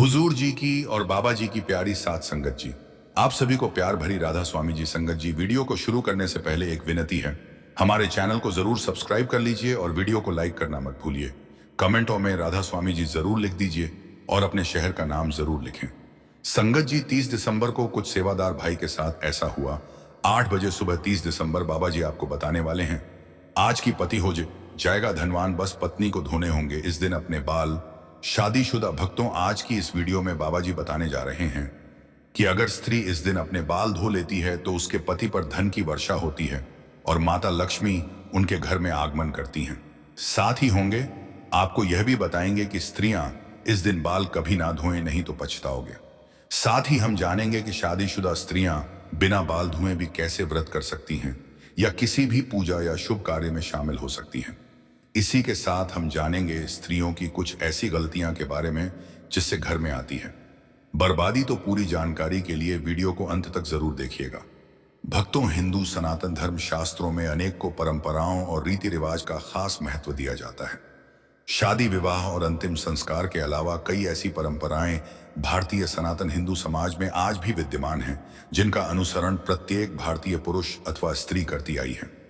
हुजूर जी की और बाबा जी की प्यारी साथ संगत जी, आप सभी को प्यार भरी राधा स्वामी जी संगत जी। वीडियो को शुरू करने से पहले एक विनती है, हमारे चैनल को जरूर सब्सक्राइब कर लीजिए और वीडियो को लाइक करना मत भूलिए। कमेंटों में राधा स्वामी जी जरूर लिख दीजिए और अपने शहर का नाम जरूर लिखें। संगत जी, 30 दिसंबर को कुछ सेवादार भाई के साथ ऐसा हुआ। 8 बजे सुबह 30 दिसंबर बाबा जी आपको बताने वाले हैं, आज की पति हो जाएगा धनवान, बस पत्नी को धोने होंगे इस दिन अपने बाल। शादीशुदा भक्तों, आज की इस वीडियो में बाबा जी बताने जा रहे हैं कि अगर स्त्री इस दिन अपने बाल धो लेती है तो उसके पति पर धन की वर्षा होती है और माता लक्ष्मी उनके घर में आगमन करती हैं। साथ ही होंगे आपको यह भी बताएंगे कि स्त्रियां इस दिन बाल कभी ना धोएं, नहीं तो पछताओगे। साथ ही हम जानेंगे कि शादीशुदा स्त्रियां बिना बाल धोए भी कैसे व्रत कर सकती हैं या किसी भी पूजा या शुभ कार्य में शामिल हो सकती हैं। इसी के साथ हम जानेंगे स्त्रियों की कुछ ऐसी गलतियां के बारे में जिससे घर में आती है बर्बादी। तो पूरी जानकारी के लिए वीडियो को अंत तक जरूर देखिएगा। भक्तों, हिंदू सनातन धर्म शास्त्रों में अनेक को परंपराओं और रीति रिवाज का खास महत्व दिया जाता है। शादी, विवाह और अंतिम संस्कार के अलावा कई ऐसी परंपराएं भारतीय सनातन हिंदू समाज में आज भी विद्यमान हैं जिनका अनुसरण प्रत्येक भारतीय पुरुष अथवा स्त्री करती आई है।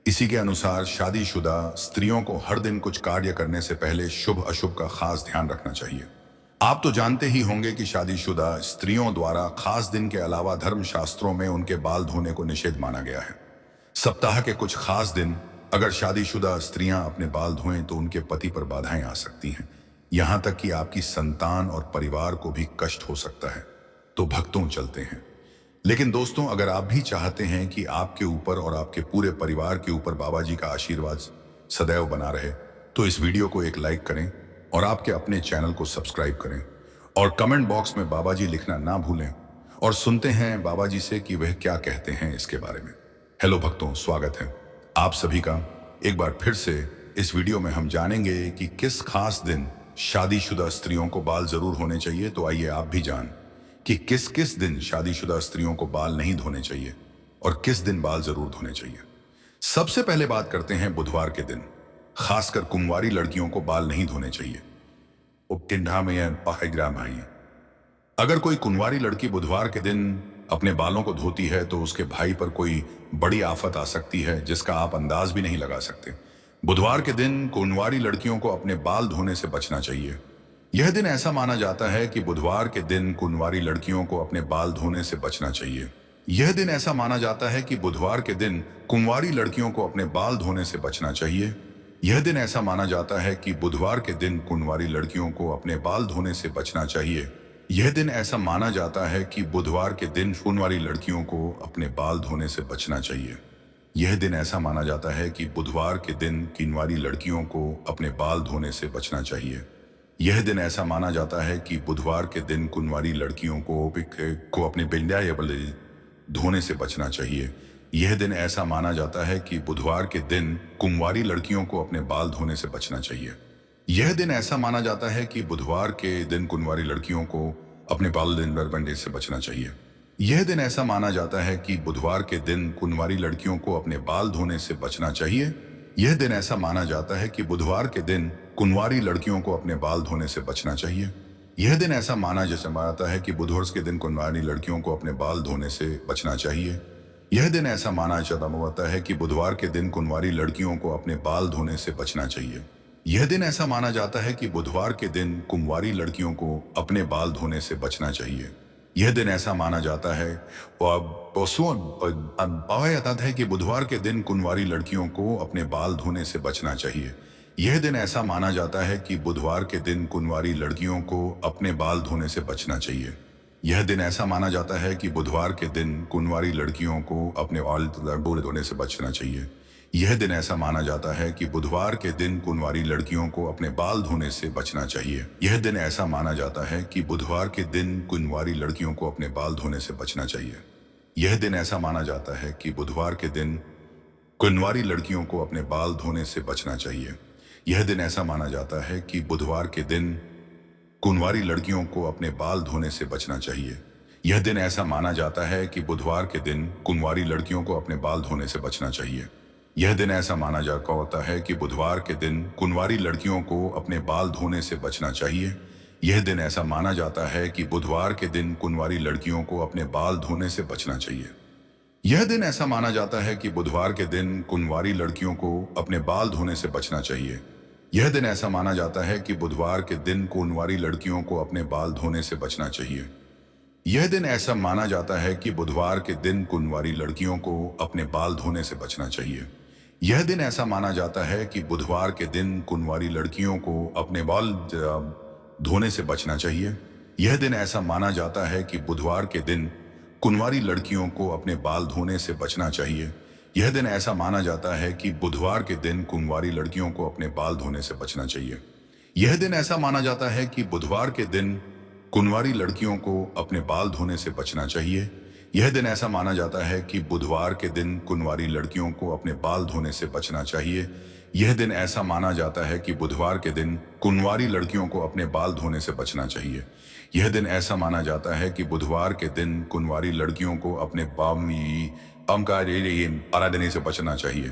इसी के अनुसार शादीशुदा स्त्रियों को हर दिन कुछ कार्य करने से पहले शुभ अशुभ का खास ध्यान रखना चाहिए। आप तो जानते ही होंगे कि शादीशुदा स्त्रियों द्वारा खास दिन के अलावा धर्म शास्त्रों में उनके बाल धोने को निषेध माना गया है। सप्ताह के कुछ खास दिन अगर शादीशुदा स्त्रियां अपने बाल धोएं तो उनके पति पर बाधाएं आ सकती हैं, यहां तक कि आपकी संतान और परिवार को भी कष्ट हो सकता है। तो भक्तों, चलते हैं। लेकिन दोस्तों, अगर आप भी चाहते हैं कि आपके ऊपर और आपके पूरे परिवार के ऊपर बाबा जी का आशीर्वाद सदैव बना रहे, तो इस वीडियो को एक लाइक करें और आपके अपने चैनल को सब्सक्राइब करें और कमेंट बॉक्स में बाबा जी लिखना ना भूलें। और सुनते हैं बाबा जी से कि वह क्या कहते हैं इसके बारे में। हेलो भक्तों, स्वागत है आप सभी का एक बार फिर से। इस वीडियो में हम जानेंगे कि किस खास दिन शादीशुदा स्त्रियों को बाल जरूर होने चाहिए। तो आइए आप भी जान कि किस किस दिन शादीशुदा स्त्रियों को बाल नहीं धोने चाहिए और किस दिन बाल जरूर धोने चाहिए। सबसे पहले बात करते हैं बुधवार के दिन। खासकर कुंवारी लड़कियों को बाल नहीं धोने चाहिए। उपटिंडा में या पाहिग्राम है। अगर कोई कुंवारी लड़की बुधवार के दिन अपने बालों को धोती है तो उसके भाई पर कोई बड़ी आफत आ सकती है जिसका आप अंदाज भी नहीं लगा सकते। बुधवार के दिन कुंवारी लड़कियों को अपने बाल धोने से बचना चाहिए। यह दिन ऐसा माना जाता है कि बुधवार के दिन कुंवारी लड़कियों को अपने बाल धोने से बचना चाहिए। यह दिन ऐसा माना जाता है कि बुधवार के दिन कुंवारी लड़कियों को अपने बाल धोने से बचना चाहिए। यह दिन ऐसा माना जाता है कि बुधवार के दिन कुंवारी लड़कियों को अपने बाल धोने से बचना चाहिए। यह दिन ऐसा माना जाता है कि बुधवार के दिन कुंवारी लड़कियों को अपने बाल धोने से बचना चाहिए। यह दिन ऐसा माना जाता है कि बुधवार के दिन कुंवारी लड़कियों को अपने बाल धोने से बचना चाहिए। यह दिन ऐसा माना जाता है कि बुधवार के दिन कुंवारी लड़कियों को अपने बिंदिया या धोने से बचना चाहिए। यह दिन ऐसा माना जाता है कि बुधवार के दिन कुंवारी लड़कियों को अपने बाल धोने से बचना चाहिए। यह दिन ऐसा माना जाता है कि बुधवार के दिन कुंवारी लड़कियों को अपने बाल बनने से बचना चाहिए। यह दिन ऐसा माना जाता है कि बुधवार के दिन कुंवारी लड़कियों को अपने बाल धोने से बचना चाहिए। यह दिन ऐसा माना जाता है कि बुधवार के दिन कुंवारी लड़कियों को अपने बाल धोने से बचना चाहिए। यह दिन ऐसा माना जाता है कि बुधवार के दिन कुंवारी लड़कियों को अपने बाल धोने से बचना चाहिए। यह दिन ऐसा माना जाता है कि बुधवार के दिन कुंवारी लड़कियों को अपने बाल धोने से बचना चाहिए। यह दिन ऐसा माना जाता है कि बुधवार के दिन कुंवारी लड़कियों को अपने बाल धोने से बचना चाहिए। यह दिन ऐसा माना जाता है कि बुधवार के दिन कुंवारी लड़कियों को अपने बाल धोने से बचना चाहिए। यह दिन ऐसा माना जाता है कि बुधवार के दिन कुंवारी लड़कियों को अपने बाल धोने से बचना चाहिए। यह दिन ऐसा माना जाता है कि बुधवार के दिन कुंवारी लड़कियों को अपने बाल धोने से बचना चाहिए। यह दिन ऐसा माना जाता है कि बुधवार के दिन कुंवारी लड़कियों को अपने बाल धोने से बचना चाहिए। यह दिन ऐसा माना जाता है कि बुधवार के दिन कुंवारी लड़कियों को अपने बाल धोने से बचना चाहिए। यह दिन ऐसा माना जाता है कि बुधवार के दिन कुंवारी लड़कियों को अपने बाल धोने से बचना चाहिए। यह दिन ऐसा माना जाता है कि बुधवार के दिन कुंवारी लड़कियों को अपने बाल धोने से बचना चाहिए। यह दिन ऐसा माना जाता है कि बुधवार के दिन कुंवारी लड़कियों को अपने बाल धोने से बचना चाहिए। यह दिन ऐसा माना जाता है कि बुधवार के दिन कुंवारी लड़कियों को अपने बाल धोने से बचना चाहिए। यह दिन ऐसा माना जाता है कि बुधवार के दिन कुंवारी लड़कियों को अपने बाल धोने से बचना चाहिए। यह दिन ऐसा माना जाता है कि बुधवार के दिन कुंवारी लड़कियों को अपने बाल धोने से बचना चाहिए। यह दिन ऐसा माना जाता है कि बुधवार के दिन कुंवारी लड़कियों को अपने बाल धोने से बचना चाहिए। यह दिन ऐसा माना जाता है कि बुधवार के दिन कुंवारी लड़कियों को अपने बाल धोने से बचना चाहिए। यह दिन ऐसा माना जाता है कि बुधवार के दिन कुंवारी लड़कियों को अपने बाल धोने से बचना चाहिए। यह दिन ऐसा माना जाता है कि बुधवार के दिन कुंवारी लड़कियों को अपने बाल धोने से बचना चाहिए। यह दिन ऐसा माना जाता है कि बुधवार के दिन कुंवारी लड़कियों को अपने बाल धोने से बचना चाहिए। यह दिन ऐसा माना जाता है कि बुधवार के दिन कुंवारी लड़कियों को अपने बाल धोने से बचना चाहिए। यह दिन ऐसा माना जाता है कि बुधवार के दिन कुंवारी लड़कियों को अपने बाल धोने से बचना चाहिए। यह दिन ऐसा माना जाता है कि बुधवार के दिन कुंवारी लड़कियों को अपने बाल धोने से बचना चाहिए। यह दिन ऐसा माना जाता है कि बुधवार के दिन कुंवारी लड़कियों को अपने देने से बचना चाहिए।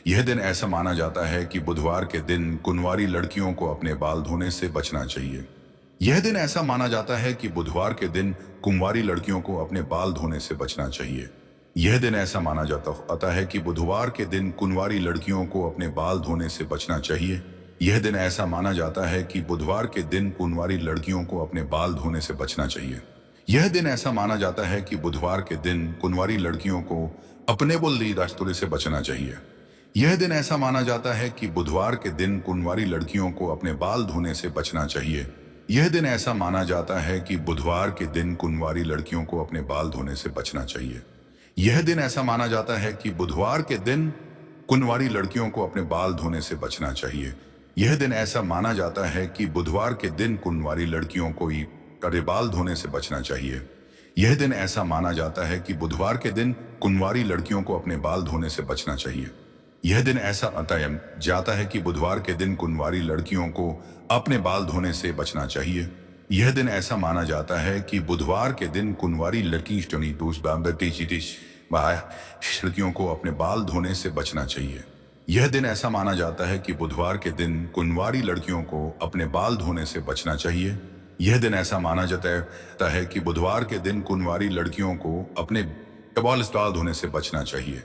यह दिन ऐसा माना जाता है कि बुधवार के दिन कुंवारी लड़कियों को अपने बाल धोने से बचना चाहिए। यह दिन ऐसा माना जाता है कि बुधवार के दिन कुंवारी लड़कियों को अपने बाल धोने से बचना चाहिए। यह दिन ऐसा माना जाता है कि बुधवार के दिन कुंवारी लड़कियों को अपने बाल धोने से बचना चाहिए। यह दिन ऐसा माना जाता है कि बुधवार के दिन कुंवारी लड़कियों को अपने बाल धोने से बचना चाहिए। यह दिन ऐसा माना जाता है कि बुधवार के दिन कुंवारी लड़कियों को अपने बोली दास्तुरे से बचना चाहिए। यह दिन ऐसा माना जाता है कि बुधवार के दिन कुंवारी लड़कियों को अपने बाल धोने से बचना चाहिए। यह दिन ऐसा माना जाता है कि बुधवार के दिन कुंवारी लड़कियों को अपने बाल धोने से बचना चाहिए। यह दिन ऐसा माना जाता है कि बुधवार के दिन कुंवारी लड़कियों को अपने बाल धोने से बचना चाहिए। यह दिन ऐसा माना जाता है कि बुधवार के दिन कुंवारी लड़कियों को अपने बाल धोने से बचना चाहिए। यह दिन ऐसा माना जाता है कि बुधवार के दिन कुंवारी लड़कियों को अपने बाल धोने से बचना चाहिए। यह दिन ऐसा बताया जाता है कि बुधवार के दिन कुंवारी लड़कियों को अपने बाल धोने से बचना चाहिए। यह दिन ऐसा माना जाता है कि बुधवार के दिन कुंवारी लड़कियों को अपने बाल धोने से बचना चाहिए। यह दिन ऐसा माना जाता है कि बुधवार के दिन कुंवारी लड़कियों को अपने बाल धोने से बचना चाहिए। यह दिन ऐसा माना जाता है कि बुधवार के दिन कुंवारी लड़कियों को अपने बाल धोने से बचना चाहिए।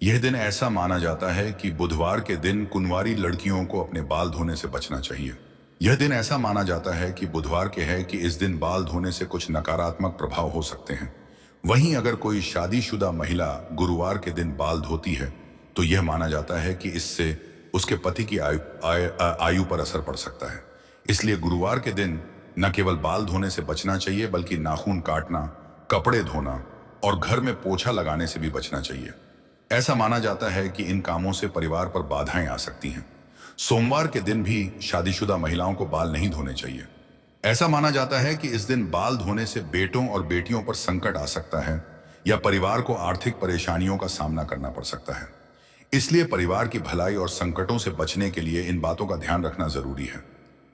यह दिन ऐसा माना जाता है कि बुधवार के दिन कुंवारी लड़कियों को अपने बाल धोने से बचना चाहिए। यह दिन ऐसा माना जाता है कि बुधवार के है कि इस दिन बाल धोने से कुछ नकारात्मक प्रभाव हो सकते हैं। वहीं अगर कोई शादीशुदा महिला गुरुवार के दिन बाल धोती है तो यह माना जाता है कि इससे उसके पति की आयु पर असर पड़ सकता है। इसलिए गुरुवार के दिन न केवल बाल धोने से बचना चाहिए बल्कि नाखून काटना, कपड़े धोना और घर में पोछा लगाने से भी बचना चाहिए। ऐसा माना जाता है कि इन कामों से परिवार पर बाधाएं आ सकती हैं। सोमवार के दिन भी शादीशुदा महिलाओं को बाल नहीं धोने चाहिए। ऐसा माना जाता है कि इस दिन बाल धोने से बेटों और बेटियों पर संकट आ सकता है या परिवार को आर्थिक परेशानियों का सामना करना पड़ सकता है। इसलिए परिवार की भलाई और संकटों से बचने के लिए इन बातों का ध्यान रखना जरूरी है।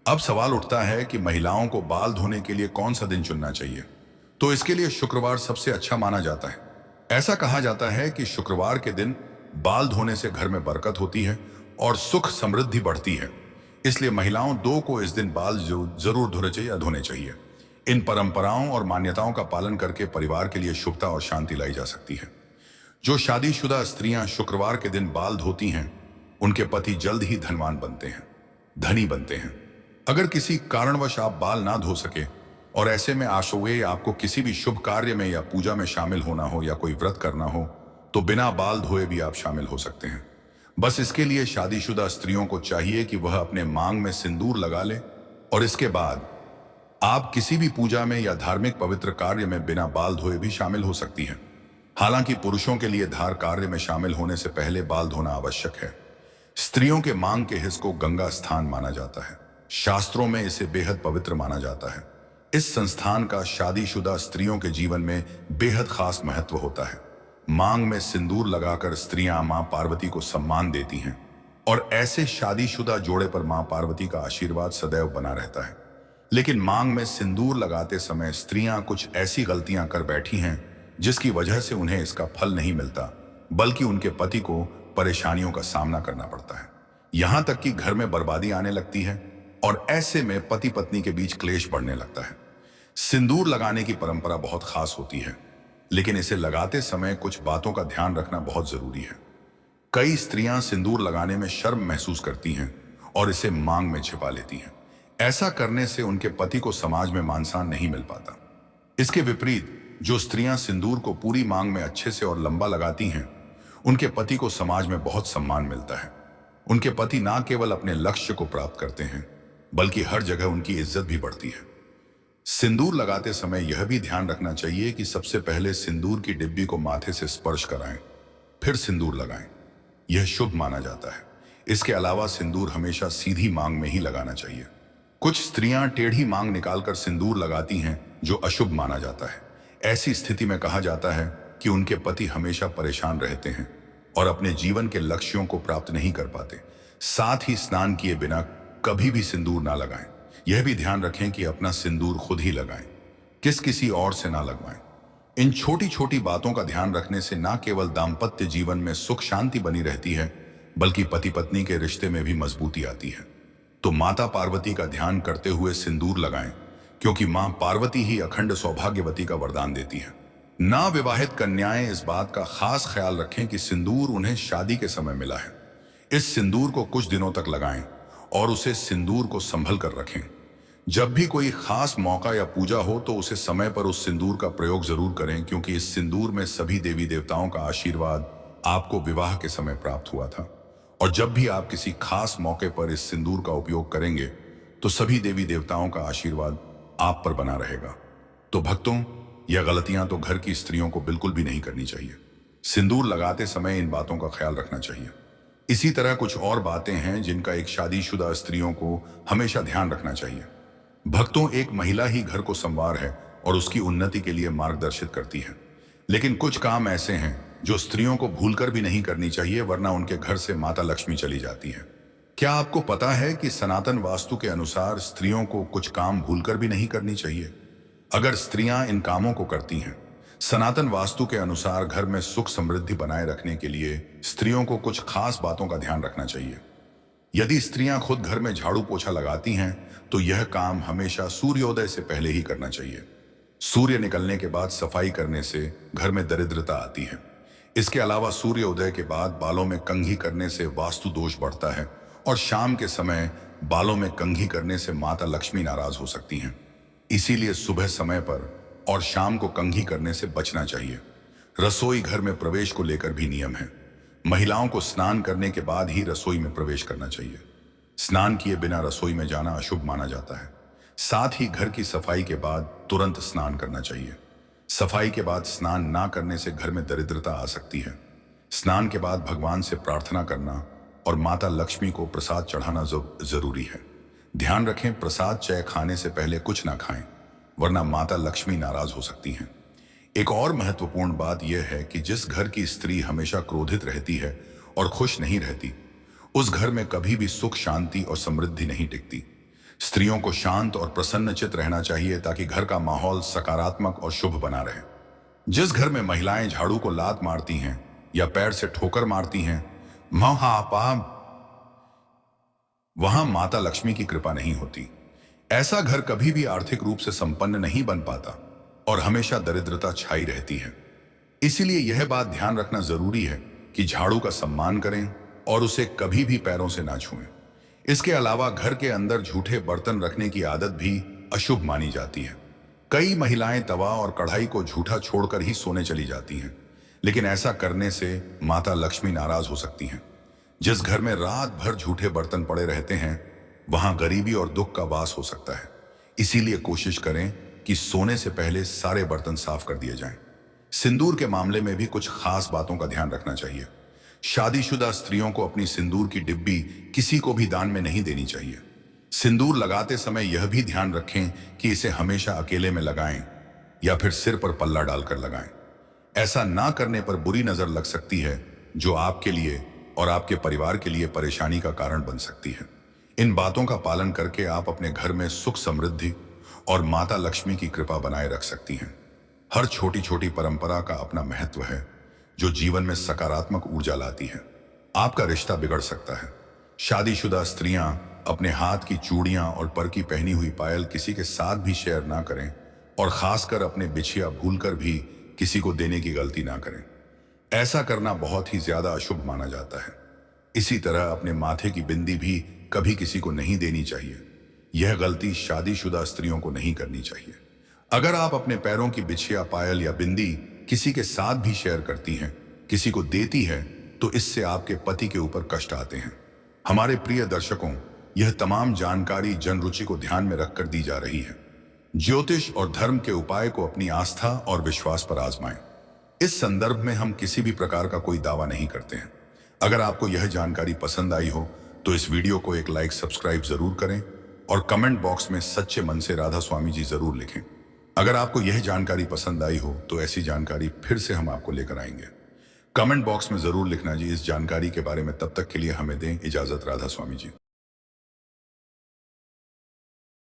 अब सवाल उठता है कि महिलाओं को बाल धोने के लिए कौन सा दिन चुनना चाहिए। तो इसके लिए शुक्रवार सबसे अच्छा माना जाता है। ऐसा कहा जाता है कि शुक्रवार के दिन बाल धोने से घर में बरकत होती है और सुख समृद्धि बढ़ती है। इसलिए महिलाओं को इस दिन बाल जरूर धोने चाहिए। इन परंपराओं और मान्यताओं का पालन करके परिवार के लिए शुभता और शांति लाई जा सकती है। जो शादीशुदा स्त्रियां शुक्रवार के दिन बाल धोती हैं उनके पति जल्द ही धनी बनते हैं। अगर किसी कारणवश आप बाल ना धो सके और ऐसे में आपको किसी भी शुभ कार्य में या पूजा में शामिल होना हो या कोई व्रत करना हो तो बिना बाल धोए भी आप शामिल हो सकते हैं। बस इसके लिए शादीशुदा स्त्रियों को चाहिए कि वह अपने मांग में सिंदूर लगा ले और इसके बाद आप किसी भी पूजा में या धार्मिक पवित्र कार्य में बिना बाल धोए भी शामिल हो सकती हैं। हालांकि पुरुषों के लिए धार कार्य में शामिल होने से पहले बाल धोना आवश्यक है। स्त्रियों के मांग के हिस्से को गंगा स्थान माना जाता है। शास्त्रों में इसे बेहद पवित्र माना जाता है। इस संस्थान का शादीशुदा स्त्रियों के जीवन में बेहद खास महत्व होता है। मांग में सिंदूर लगाकर स्त्रियां मां पार्वती को सम्मान देती हैं और ऐसे शादीशुदा जोड़े पर मां पार्वती का आशीर्वाद सदैव बना रहता है। लेकिन मांग में सिंदूर लगाते समय स्त्रियां कुछ ऐसी गलतियां कर बैठी हैं जिसकी वजह से उन्हें इसका फल नहीं मिलता बल्कि उनके पति को परेशानियों का सामना करना पड़ता है। यहां तक कि घर में बर्बादी आने लगती है। और ऐसे में पति पत्नी के बीच क्लेश बढ़ने लगता है। सिंदूर लगाने की परंपरा बहुत खास होती है, लेकिन इसे लगाते समय कुछ बातों का ध्यान रखना बहुत जरूरी है। कई स्त्रियां सिंदूर लगाने में शर्म महसूस करती हैं और इसे मांग में छिपा लेती हैं। ऐसा करने से उनके पति को समाज में मान सम्मान नहीं मिल पाता। इसके विपरीत जो स्त्रियां सिंदूर को पूरी मांग में अच्छे से और लंबा लगाती हैं, उनके पति को समाज में बहुत सम्मान मिलता है। उनके पति ना केवल अपने लक्ष्य को प्राप्त करते हैं, बल्कि हर जगह उनकी इज्जत भी बढ़ती है। सिंदूर लगाते समय यह भी ध्यान रखना चाहिए कि सबसे पहले सिंदूर की डिब्बी को माथे से स्पर्श कराएं, फिर सिंदूर लगाएं। यह शुभ माना जाता है। इसके अलावा सिंदूर हमेशा सीधी मांग में ही लगाना चाहिए। कुछ स्त्रियां टेढ़ी मांग निकालकर सिंदूर लगाती हैं, जो अशुभ माना जाता है। ऐसी स्थिति में कहा जाता है कि उनके पति हमेशा परेशान रहते हैं और अपने जीवन के लक्ष्यों को प्राप्त नहीं कर पाते। साथ ही स्नान किए बिना कभी भी सिंदूर ना लगाएं। यह भी ध्यान रखें कि अपना सिंदूर खुद ही लगाएं, किसी और से ना लगवाएं। इन छोटी छोटी बातों का ध्यान रखने से ना केवल दाम्पत्य जीवन में सुख शांति बनी रहती है, बल्कि पति पत्नी के रिश्ते में भी मजबूती आती है। तो माता पार्वती का ध्यान करते हुए सिंदूर लगाएं, क्योंकि मां पार्वती ही अखंड सौभाग्यवती का वरदान देती है। ना विवाहित कन्याएं इस बात का खास ख्याल रखें कि सिंदूर उन्हें शादी के समय मिला है। इस सिंदूर को कुछ दिनों तक लगाएं और उसे सिंदूर को संभल कर रखें। जब भी कोई खास मौका या पूजा हो तो उसे समय पर उस सिंदूर का प्रयोग जरूर करें, क्योंकि इस सिंदूर में सभी देवी देवताओं का आशीर्वाद आपको विवाह के समय प्राप्त हुआ था। और जब भी आप किसी खास मौके पर इस सिंदूर का उपयोग करेंगे तो सभी देवी देवताओं का आशीर्वाद आप पर बना रहेगा। तो भक्तों, यह गलतियां तो घर की स्त्रियों को बिल्कुल भी नहीं करनी चाहिए। सिंदूर लगाते समय इन बातों का ख्याल रखना चाहिए। इसी तरह कुछ और बातें हैं जिनका एक शादीशुदा स्त्रियों को हमेशा ध्यान रखना चाहिए। भक्तों, एक महिला ही घर को संवार है और उसकी उन्नति के लिए मार्गदर्शित करती है। लेकिन कुछ काम ऐसे हैं जो स्त्रियों को भूलकर भी नहीं करनी चाहिए, वरना उनके घर से माता लक्ष्मी चली जाती है। क्या आपको पता है कि सनातन वास्तु के अनुसार स्त्रियों को कुछ काम भूलकर भी नहीं करनी चाहिए? अगर स्त्रियां इन कामों को करती हैं, सनातन वास्तु के अनुसार घर में सुख समृद्धि बनाए रखने के लिए स्त्रियों को कुछ खास बातों का ध्यान रखना चाहिए। यदि स्त्रियां खुद घर में झाड़ू पोछा लगाती हैं, तो यह काम हमेशा सूर्योदय से पहले ही करना चाहिए। सूर्य निकलने के बाद सफाई करने से घर में दरिद्रता आती है। इसके अलावा सूर्योदय के बाद बालों में कंघी करने से वास्तु दोष बढ़ता है और शाम के समय बालों में कंघी करने से माता लक्ष्मी नाराज हो सकती हैं। इसीलिए सुबह समय पर और शाम को कंघी करने से बचना चाहिए। रसोई घर में प्रवेश को लेकर भी नियम है। महिलाओं को स्नान करने के बाद ही रसोई में प्रवेश करना चाहिए। स्नान किए बिना रसोई में जाना अशुभ माना जाता है। साथ ही घर की सफाई के बाद तुरंत स्नान करना चाहिए। सफाई के बाद स्नान ना करने से घर में दरिद्रता आ सकती है। स्नान के बाद भगवान से प्रार्थना करना और माता लक्ष्मी को प्रसाद चढ़ाना जरूरी है। ध्यान रखें, प्रसाद चाय खाने से पहले कुछ ना खाएं, वरना माता लक्ष्मी नाराज हो सकती हैं। एक और महत्वपूर्ण बात यह है कि जिस घर की स्त्री हमेशा क्रोधित रहती है और खुश नहीं रहती, उस घर में कभी भी सुख शांति और समृद्धि नहीं टिकती। स्त्रियों को शांत और प्रसन्नचित्त रहना चाहिए ताकि घर का माहौल सकारात्मक और शुभ बना रहे। जिस घर में महिलाएं झाड़ू को लात मारती हैं या पैर से ठोकर मारती हैं, वहां माता लक्ष्मी की कृपा नहीं होती। ऐसा घर कभी भी आर्थिक रूप से संपन्न नहीं बन पाता और हमेशा दरिद्रता छाई रहती है। इसीलिए यह बात ध्यान रखना जरूरी है कि झाड़ू का सम्मान करें और उसे कभी भी पैरों से ना छुएं। इसके अलावा घर के अंदर झूठे बर्तन रखने की आदत भी अशुभ मानी जाती है। कई महिलाएं तवा और कढ़ाई को झूठा छोड़कर ही सोने चली जाती हैं, लेकिन ऐसा करने से माता लक्ष्मी नाराज हो सकती हैं। जिस घर में रात भर झूठे बर्तन पड़े रहते हैं, वहां गरीबी और दुख का वास हो सकता है। इसीलिए कोशिश करें कि सोने से पहले सारे बर्तन साफ कर दिए जाएं। सिंदूर के मामले में भी कुछ खास बातों का ध्यान रखना चाहिए। शादीशुदा स्त्रियों को अपनी सिंदूर की डिब्बी किसी को भी दान में नहीं देनी चाहिए। सिंदूर लगाते समय यह भी ध्यान रखें कि इसे हमेशा अकेले में लगाएं या फिर सिर पर पल्ला डालकर लगाएं। ऐसा ना करने पर बुरी नजर लग सकती है, जो आपके लिए और आपके परिवार के लिए परेशानी का कारण बन सकती है। इन बातों का पालन करके आप अपने घर में सुख समृद्धि और माता लक्ष्मी की कृपा बनाए रख सकती हैं। हर छोटी छोटी परंपरा का अपना महत्व है, जो जीवन में सकारात्मक ऊर्जा लाती है। आपका रिश्ता बिगड़ सकता है। शादीशुदा स्त्रियां अपने हाथ की चूड़ियां और पर की पहनी हुई पायल किसी के साथ भी शेयर ना करें और खासकर अपने बिछिया भूलकर भी किसी को देने की गलती ना करें। ऐसा करना बहुत ही ज्यादा अशुभ माना जाता है। इसी तरह अपने माथे की बिंदी भी कभी किसी को नहीं देनी चाहिए। यह गलती शादीशुदा स्त्रियों को नहीं करनी चाहिए। अगर आप अपने पैरों की बिछिया पायल या बिंदी किसी के साथ भी शेयर करती हैं, किसी को देती है, तो इससे आपके पति के ऊपर कष्ट आते हैं। हमारे प्रिय दर्शकों, यह तमाम जानकारी जन रुचि को ध्यान में रखकर दी जा रही है। ज्योतिष और धर्म के उपाय को अपनी आस्था और विश्वास पर आजमाएं। इस संदर्भ में हम किसी भी प्रकार का कोई दावा नहीं करते हैं। अगर आपको यह जानकारी पसंद आई हो तो इस वीडियो को एक लाइक सब्सक्राइब जरूर करें और कमेंट बॉक्स में सच्चे मन से राधा स्वामी जी जरूर लिखें। अगर आपको यह जानकारी पसंद आई हो तो ऐसी जानकारी फिर से हम आपको लेकर आएंगे। कमेंट बॉक्स में जरूर लिखना जी इस जानकारी के बारे में। तब तक के लिए हमें दें इजाजत। राधा स्वामी जी।